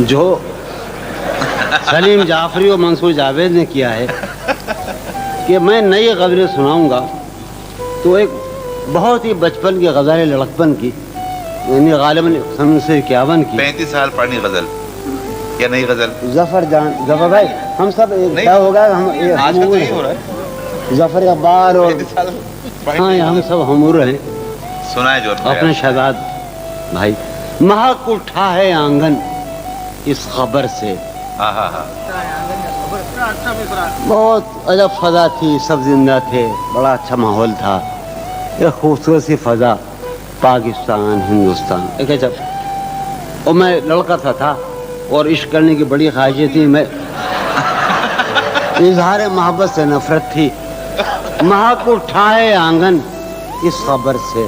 جو سلیم جعفری اور منصور جاوید نے کیا ہے کہ میں نئی غزلیں سناؤں گا تو ایک بہت ہی بچپن کی غزل لڑکپن کی، یعنی غالباً 1951 کی 35 سال پرانی غزل یا نئی غزل؟ ظفر بھائی ہم سب کیا ہو گیا، ہم آج کا تو نہیں ہو رہا ہے، ظفر اقبال اور ہاں ہم سب ہمور ہیں. سنائے جو اپنے شہزاد بھائی. مہک اٹھا ہے آنگن اس خبر سے، بہت عجب فضا تھی، سب زندہ تھے، بڑا اچھا ماحول تھا، ایک خوبصورت سی فضا، پاکستان ہندوستان ایک عجب. اور میں لڑکا تھا اور عشق کرنے کی بڑی خواہشیں تھی، میں اظہار محبت سے نفرت تھی. مہک اٹھائے آنگن اس خبر سے،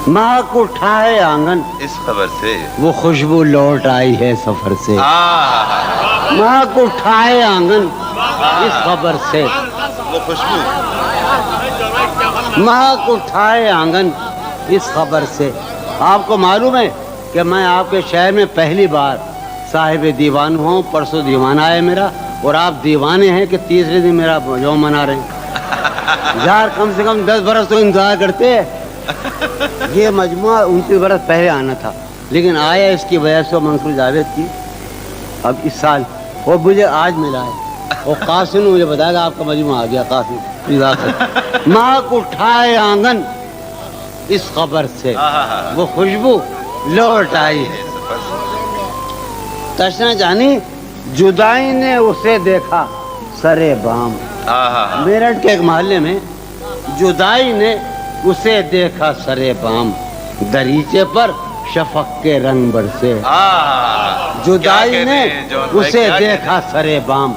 مہک اٹھائے آنگن اس خبر سے، وہ خوشبو لوٹ آئی ہے سفر سے. مہک اٹھائے آنگن اس خبر سے، وہ خوشبو، مہک اٹھائے آنگن اس خبر سے. آپ کو معلوم ہے کہ میں آپ کے شہر میں پہلی بار صاحب دیوان ہوں. پرسوں دیوانہ ہے میرا، اور آپ دیوانے ہیں کہ تیسرے دن میرا یوم منا رہے ہیں. یار کم سے کم 10 برس تو انتظار کرتے. یہ مجموعہ 29 برس پہلے آنا تھا، لیکن آیا اس کی وجہ سے منصور جاوید کی اب اس سال، وہ مجھے آج ملا ہے. اور قاسم نے مجھے بتایا کہ آپ کا مجموعہ آ گیا. قاسم مہک اٹھائے آنگن اس خبر سے، وہ خوشبو لوٹ آئی ہے. تشنا جانی جدائی نے اسے دیکھا سرے بام. میرٹھ کے ایک محلے میں جدائی نے اسے دیکھا سرے بام، دریچے پر شفق کے رنگ برسے. جدائی نے اسے دیکھا سرے بام.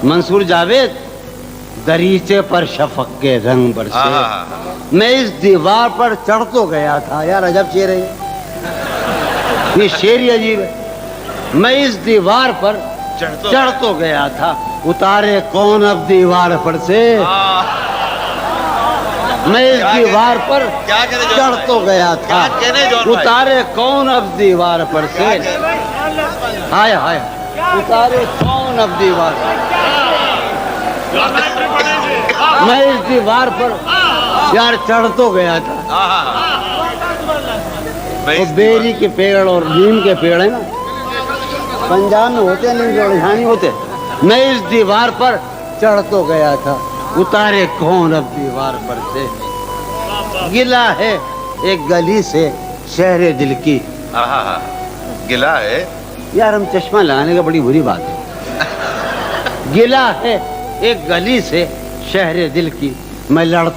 منصور جاوید دریچے پر شفق کے رنگ برسے. میں اس دیوار پر چڑھ تو گیا تھا. یار عجب شعر ہے یہ، شعر ہی عجیب ہے. میں اس دیوار پر چڑھ تو گیا تھا، اتارے کون اب دیوار پر سے. میں اس دیوار پر چڑھ تو گیا تھا، اتارے کون اب دیوار پر سے. ہائے ہائے اتارے کون اب دیوار پر. میں اس دیوار پر یار چڑھ تو گیا تھا. وہ بیری کے پیڑ اور نیم کے پیڑ ہیں نا، پنجاب میں ہوتے ہیں، نیم کے یہاں نہیں ہوتے. میں اس دیوار پر چڑھ تو گیا تھا، اتارے کون اب دیوار پر سے. گلا ہے ایک گلی سے شہر دل کی. گلا ہے یار ہم چشمہ لگانے کا بڑی بری بات ہے. گلا ہے ایک گلی سے شہر دل کی، میں لڑتا